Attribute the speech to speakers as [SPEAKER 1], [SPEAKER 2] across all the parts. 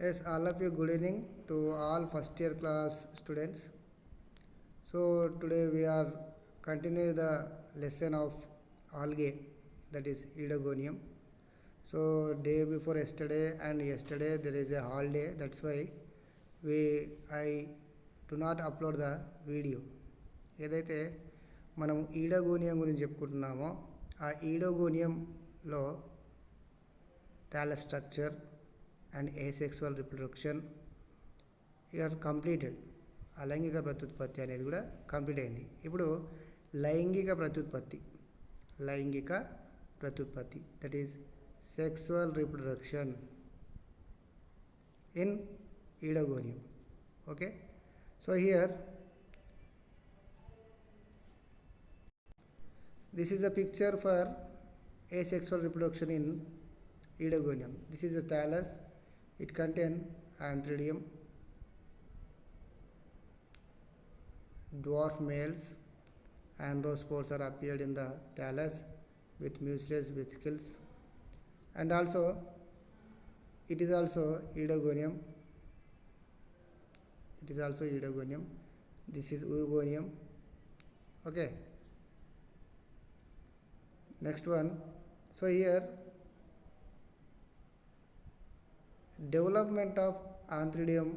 [SPEAKER 1] Yes, all of you, good evening to all first year class students. So, today we are continuing the lesson of algae, that is Edogonium. So, day before yesterday and yesterday there is a holiday, that's why I do not upload the video. ఏదైతే మనం Oedogonium గురించి చెప్పుకుంటున్నామో ఆ ఈడోగోనియంలో thallus structure and asexual reproduction ఇక completed. అలైంగిక ప్రత్యుత్పత్తి అనేది కూడా కంప్లీట్ అయింది. ఇప్పుడు లైంగిక ప్రత్యుత్పత్తి that is sexual reproduction in oedogonium. Okay, so here this is a picture for asexual reproduction in Edogonium. This is a thallus. It contains antheridium, dwarf males. Androspores are appeared in the thallus with mucilage vesicles, and also it is also Edogonium. This is Oogonium. Okay. Next one. So here development of antheridium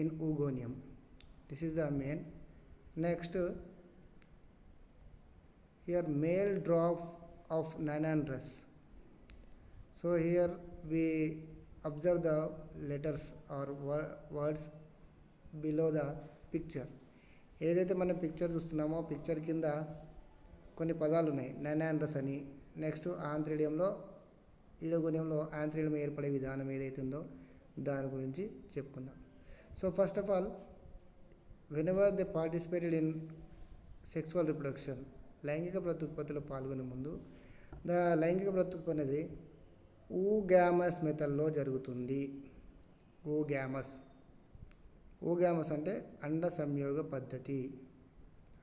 [SPEAKER 1] in Oogonium. This is the main. Next, here male drop of Nanandrus. So here we observe the letters or words below the picture. ఏదైతే మనం picture చూస్తున్నామో picture కింద కొన్ని పదాలు ఉన్నాయి. నానాండ్రస్ అని. Next ఆంథ్రిడియంలో ఈడోగోనియంలో ఆంథ్రిడియం ఏర్పడే విధానం ఏదైతే ఉందో దాని గురించి చెప్పుకుందాం. So first of all whenever they participated in sexual reproduction, లైంగిక ప్రత్యుత్పత్తిలో పాల్గొనే ముందు లైంగిక ప్రత్యుత్పత్తి అనేది ఊగ్యామస్ మెథడ్లో జరుగుతుంది. ఊగ్యామస్ అంటే అండ సంయోగ పద్ధతి.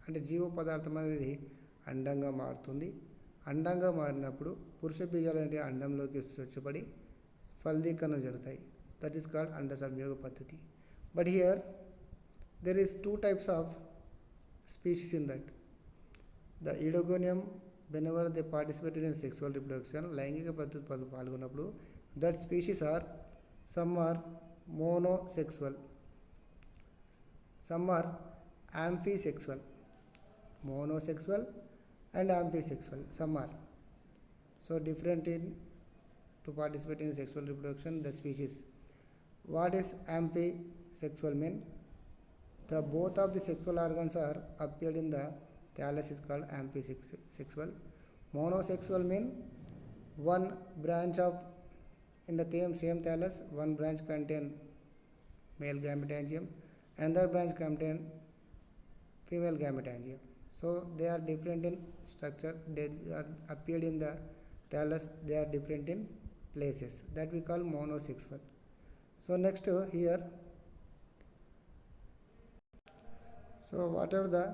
[SPEAKER 1] అంటే జీవ పదార్థం అనేది అండంగా మారుతుంది. అండంగా మారినప్పుడు పురుష బీజాలు అంటే అండంలోకి స్వచ్ఛపడి ఫలదీకరణ జరుగుతాయి. దట్ ఈస్ కాల్డ్ అండ సంయోగ పద్ధతి. But here there is 2 types of species in that. The oedogonium whenever they participated in sexual reproduction, లైంగిక ప్రత్యుత్పత్తి పాల్గొన్నప్పుడు that species are some are monosexual, some are amphisexual. Monosexual and amphisexual, some are. So different in to participate in sexual reproduction the species. What is amphisexual mean? The both of the sexual organs are appeared in the thallus is called amphisexual. Monosexual mean one branch of in the same thallus, one branch contain male gametangium, another branch contain female gametangium. So they are different in structure, they are appeared in the thallus, they are different in places, that we call monosexual. So next here, so whatever the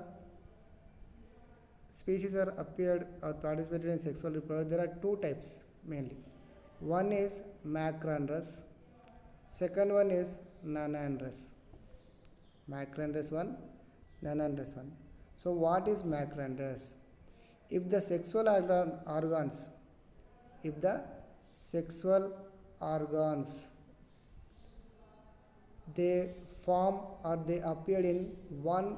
[SPEAKER 1] species are appeared or participated in sexual reproduction, there are 2 types mainly. One is Macrandrus, second one is Nanandrus. Macrandrus 1, Nanandrus 1. So what is Macrandrus? If the sexual organs they form or they appear in one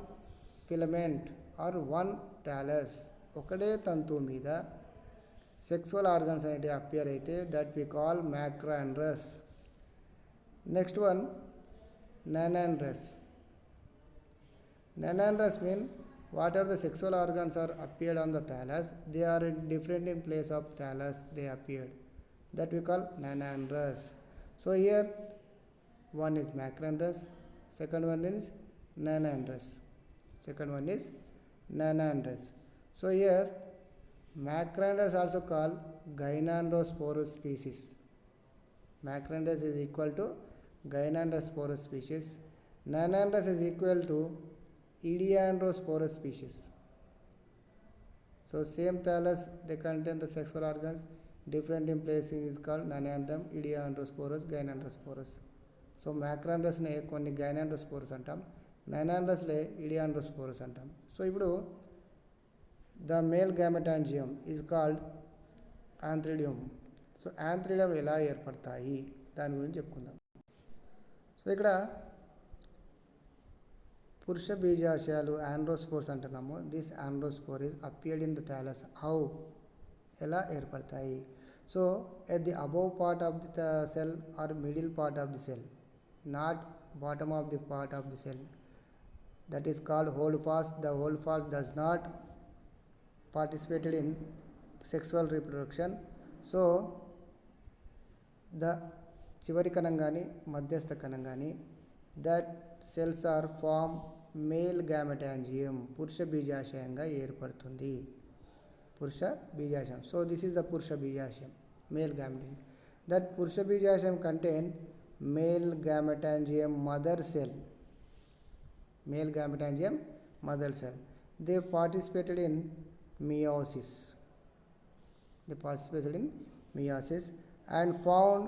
[SPEAKER 1] filament or one thallus, ఒకటే తంతు మీద sexual organs అనేవి appear అయితే that we call macrandrous. Next one nannandrous. Nanandrus mean whatever the sexual organs are appeared on the thallus, they are different in place of thallus they appeared, that we call Nanandrus. So here one is Macrandrus, second one is Nanandrus. So here Macrandrus also called Gynandrosporus species. Macrandrus is equal to Gynandrosporus species. Nanandrus is equal to Ediandrosporus species. So same thallus they contain the sexual organs, different in place is called Nanandrus, Ediandrosporus, Gynandrosporus. So మ్యాక్రాండ్రస్ని కొన్ని gynandrosporous అంటాం, నైనాండ్రస్లే idioandrosporous అంటాం. So ఇప్పుడు the male gametangium is called antheridium. So antheridium ఎలా ఏర్పడతాయి దాని గురించి చెప్పుకుందాం. సో ఇక్కడ పురుష బీజాశయాలు ఆండ్రోస్పోర్స్ అంటున్నాము. This androspore is appeared in the thallus. How, ఎలా ఏర్పడతాయి? So at the above part of the cell or middle part of the cell, not bottom of the part of the cell. That is called holdfast. The holdfast does not participated in sexual reproduction. So the చివరి కణం కానీ మధ్యస్థ కణం కానీ that cells are form male gametangium, పురుష బీజాశయంగా ఏర్పడుతుంది. పురుష బీజాశయం. సో దిస్ ఈజ్ ద పురుష బీజాశయం, మేల్ గ్యామెటాంజియం. దట్ పురుష బీజాశయం contain male gametangium mother cell. Male gametangium mother cell. They participated in meiosis. And found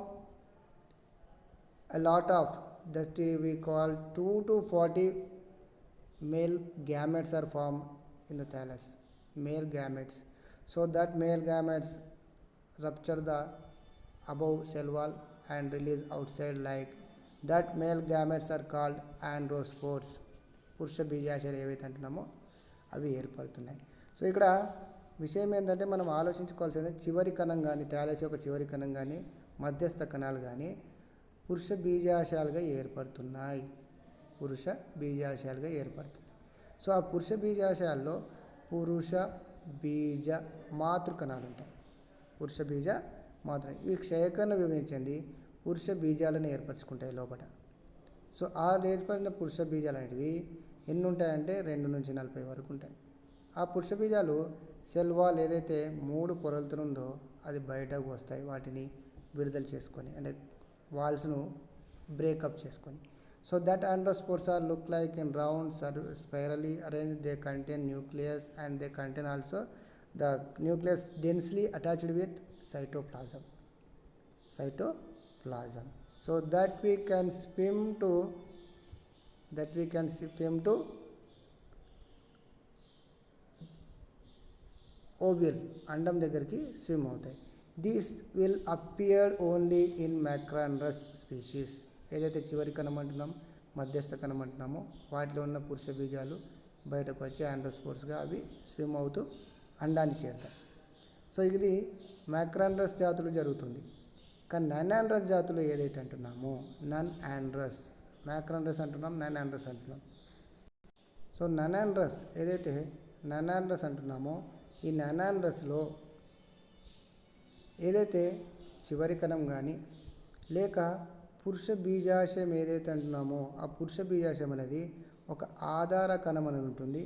[SPEAKER 1] a lot of that we call 2 to 40 male gametes are formed in the thallus. Male gametes. So that male gametes rupture the above cell wall and release outside like that. Male gametes are called androspores. పురుష బీజాశయాలు ఏవైతే అంటున్నామో అవి ఏర్పడుతున్నాయి. So ఇక్కడ విషయం ఏంటంటే మనం ఆలోచించుకోవాల్సింది, చివరి కణం కానీ థాలస్ యొక్క చివరి కణం కానీ మధ్యస్థ కణాలు కానీ పురుష బీజాశయాలుగా ఏర్పడుతున్నాయి. పురుష బీజాశయాలుగా ఏర్పడుతున్నాయి. సో ఆ పురుష బీజాశయాల్లో పురుష బీజ మాతృకణాలు ఉంటాయి. పురుష బీజ మాతృ ఇవి క్షయకరణ విభజించింది పురుష బీజాలను ఏర్పరచుకుంటాయి లోపల. సో ఆ ఏర్పడిన పురుష బీజాలు అనేటివి ఎన్ని ఉంటాయంటే 2 నుంచి 40 వరకు ఉంటాయి. ఆ పురుష బీజాలు సెల్ వాల్ ఏదైతే 3 పొరలతో ఉందో అది బయటకు వస్తాయి, వాటిని విడుదల చేసుకొని, అంటే వాల్స్ను బ్రేకప్ చేసుకొని. So that androspores are look like in round spirally arrange. They contain nucleus and they contain also the nucleus densely attached with cytoplasm. So that we can swim to ovule, అండం దగ్గరికి swim అవుతాయి. This will appear only in macrandrous species. ఏదైతే చివరి కణం అంటున్నాం మధ్యస్థ కణం అంటున్నామో వాటిలో ఉన్న పురుష బీజాలు బయటకు వచ్చి ఆండ్రోస్పోర్స్గా అవి స్విమ్ అవుతూ అండాన్ని చేరుతాయి. సో ఇది మ్యాక్రాండ్రస్ జాతులు జరుగుతుంది. కానీ నన్ ఆండ్రస్ జాతులు ఏదైతే అంటున్నామో నన్ ఆండ్రస్, మ్యాక్రాండ్రస్ అంటున్నాం, నన్ ఆండ్రస్ అంటున్నాం. సో నన్ ఆండ్రస్ ఏదైతే నన్ ఆండ్రస్ అంటున్నామో ఈ నన్ ఆండ్రస్లో ఏదైతే చివరి కణం కానీ లేక పురుష బీజాశయం ఏదైతే అంటున్నామో ఆ పురుష బీజాశయం అనేది ఒక ఆధార కణం అని ఉంటుంది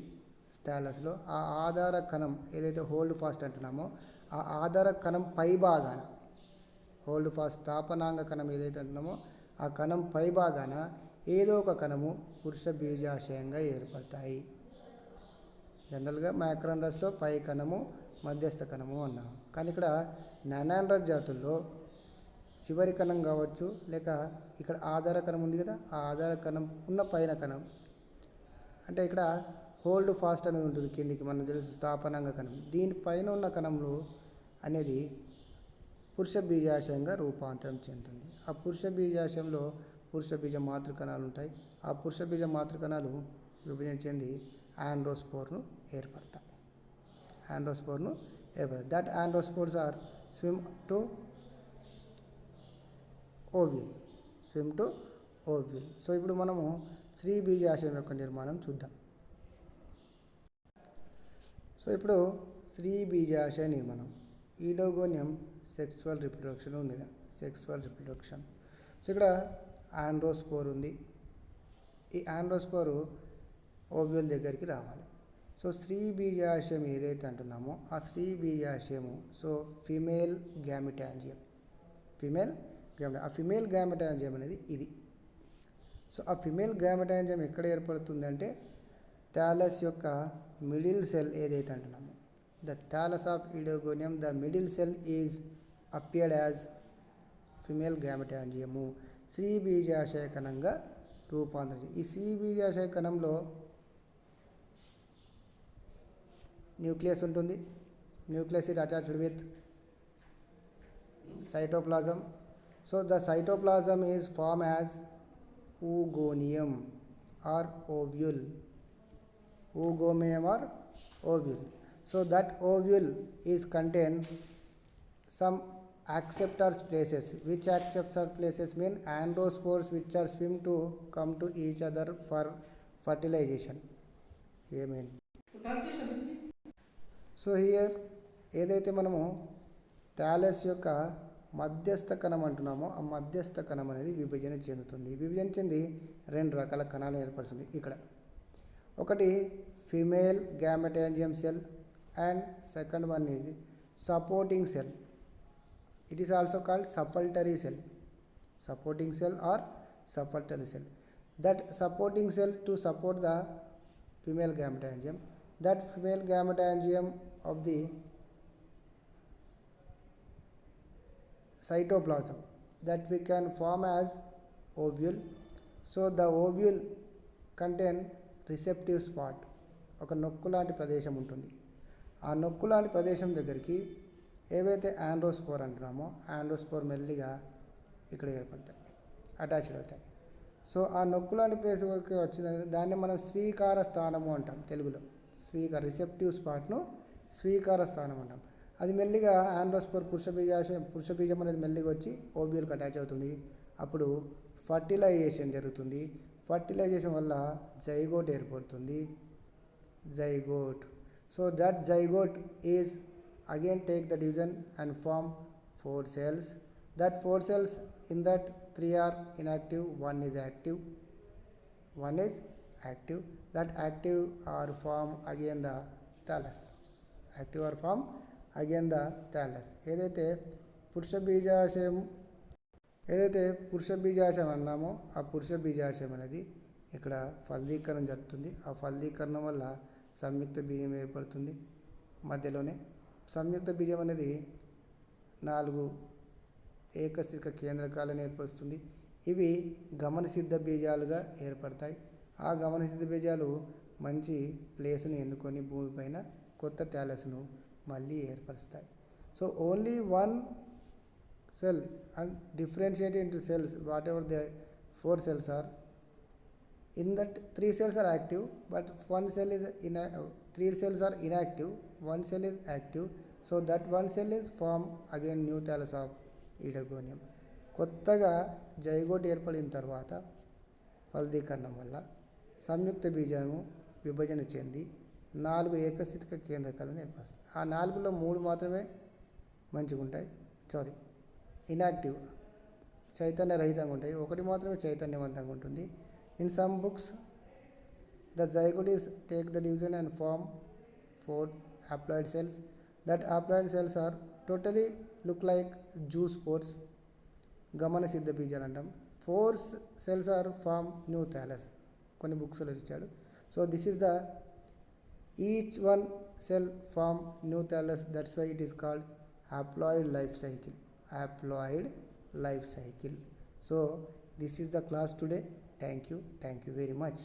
[SPEAKER 1] థాలస్లో. ఆ ఆధార కణం ఏదైతే హోల్డ్ ఫాస్ట్ అంటున్నామో ఆ ఆధార కణం పై భాగాన, హోల్డ్ ఫాస్ట్ స్థాపనాంగ కణం ఏదైతే అంటున్నామో ఆ కణం పై భాగాన ఏదో ఒక కణము పురుష బీజాశయంగా ఏర్పడతాయి. జనరల్గా మ్యాక్రాండ్రస్లో పై కణము మధ్యస్థ కణము అన్నాము. కానీ ఇక్కడ ననాండ్రస్ జాతుల్లో చివరి కణం కావచ్చు, లేక ఇక్కడ ఆధార కణం ఉంది కదా, ఆ ఆధార కణం ఉన్న పైన కణం, అంటే ఇక్కడ హోల్డ్ ఫాస్ట్ అనేది ఉంటుంది కిందికి, మనం తెలుసు స్థాపనాంగ కణం. దీనిపైన ఉన్న కణంలో అనేది పురుష బీజాశయంగా రూపాంతరం చెందుతుంది. ఆ పురుష బీజాశయంలో పురుష బీజ మాతృకణాలు ఉంటాయి. ఆ పురుష బీజ మాతృకణాలు విభజన చెంది ఆండ్రోస్పోర్ను ఏర్పడతాయి. That androspores are swim to ovule. So ఇప్పుడు మనము స్త్రీ బీజాశయం యొక్క నిర్మాణం చూద్దాం. సో ఇప్పుడు స్త్రీ బీజాశయ నిర్మాణం, ఈడోగోనియం సెక్సువల్ రిప్రొడక్షన్ ఉంది. సో ఇక్కడ ఆండ్రోస్పోర్ ఉంది. ఈ ఆండ్రోస్పోరు ఓవ్యూల్ దగ్గరికి రావాలి. సో స్త్రీ బీజాశయం ఏదైతే అంటున్నామో ఆ స్త్రీ బీజాశయము సో ఫిమేల్ గ్యామెటాంజియం. ఆ ఫిమేల్ గ్యామెటాంజియం అనేది ఇది. సో ఆ ఫిమేల్ గ్యామెటాంజియం ఎక్కడ ఏర్పడుతుంది అంటే థాలస్ యొక్క మిడిల్ సెల్ ఏదైతే అంటున్నామో the thallus of oedogonium, the middle cell is appeared as female gametangium. స్త్రీ బీజాశయ కణంగా రూపాంతరం. ఈ స్త్రీ బీజాశయ కణంలో న్యూక్లియస్ ఉంటుంది. Nucleus is attached with cytoplasm. So the cytoplasm is formed as oogonium or ovule. Oogonium or ovule. So that ovule is contain some acceptor places. Which acceptor places mean androspores which are swim to come to each other for fertilization. Amen. So here ఏదైతే మనము thallus యొక్క మధ్యస్థ కణం అంటున్నామో ఆ మధ్యస్థ కణం అనేది విభజన చెందుతుంది. విభజన చెంది రెండు రకాల కణాలు ఏర్పడుతుంది. ఇక్కడ ఒకటి female gametangium cell and second one is supporting cell. It is also called suffultory cell. Supporting cell or suffultory cell. That supporting cell to support the female gametangium. That female gametangium of the cytoplasm that we can form as ovule. So the ovule contain receptive spot. ఒక నొక్కు లాంటి ప్రదేశం ఉంటుంది. ఆ నొక్కు లాంటి ప్రదేశం దగ్గరికి ఏవైతే ఆండ్రోస్పోర్ అంటున్నామో ఆండ్రోస్పోర్ మెల్లిగా ఇక్కడ ఏర్పడతాయి, అటాచ్డ్ అవుతాయి. సో ఆ నొక్కు లాంటి ప్లేస్ వరకు వచ్చిన దాన్ని మనం స్వీకార స్థానము అంటాం తెలుగులో. రిసెప్టివ్ స్పాట్ను స్వీకార స్థానం అంటాం. అది మెల్లిగా ఆండ్రోస్పోర్ పురుష బీజం అనేది మెల్లిగా వచ్చి ఓవ్యూల్కి అటాచ్ అవుతుంది. అప్పుడు ఫర్టిలైజేషన్ జరుగుతుంది. ఫర్టిలైజేషన్ వల్ల జైగోట్ ఏర్పడుతుంది. Zygote. So that zygote is again take the division and form 4 cells. That 4 cells, in that 3 are inactive, 1 is active. That active are formed again the thallus. ఏదైతే పురుష బీజాశయం అన్నామో ఆ పురుష బీజాశయం అనేది ఇక్కడ ఫలదీకరణం జరుగుతుంది. ఆ ఫలదీకరణం వల్ల సంయుక్త బీజం ఏర్పడుతుంది. మధ్యలోనే సంయుక్త బీజం అనేది 4 ఏకశిఖ కేంద్రకాలను ఏర్పరుస్తుంది. ఇవి గమనసిద్ధ బీజాలుగా ఏర్పడతాయి. ఆ గమనసిద్ధ బీజాలు మంచి ప్లేస్ని ఎన్నుకొని భూమిపైన కొత్త థాలస్ను మళ్ళీ ఏర్పరుస్తాయి. So only 1 cell and differentiate into cells whatever the 4 cells are. In that 3 cells are active, but 1 cell is 3 cells are inactive, 1 cell is active. So that 1 cell is form again new thallus of ఈడగోనియం. కొత్తగా zygote ఏర్పడిన తర్వాత ఫలదీకరణం వల్ల సంయుక్త బీజము విభజన చెంది 4 ఏకశిఖ కేంద్రకాలను ఏర్పరుస్తుంది. ఆ 4లో 3 మాత్రమే మంచిగా ఉంటాయి, ఇనాక్టివ్ చైతన్య రహితంగా ఉంటాయి, 1 మాత్రమే చైతన్యవంతంగా ఉంటుంది. In some books the zygote is take the division and form 4 haploid cells. That haploid cells are totally look like juice pores. గమన సిద్ధ బీజాలు అంటాం. 4 cells are form new thallus. కొన్ని బుక్స్లో ఇచ్చాడు. So this is the each 1 cell form new thallus. That's why it is called haploid life cycle. So this is the class today. Thank you very much.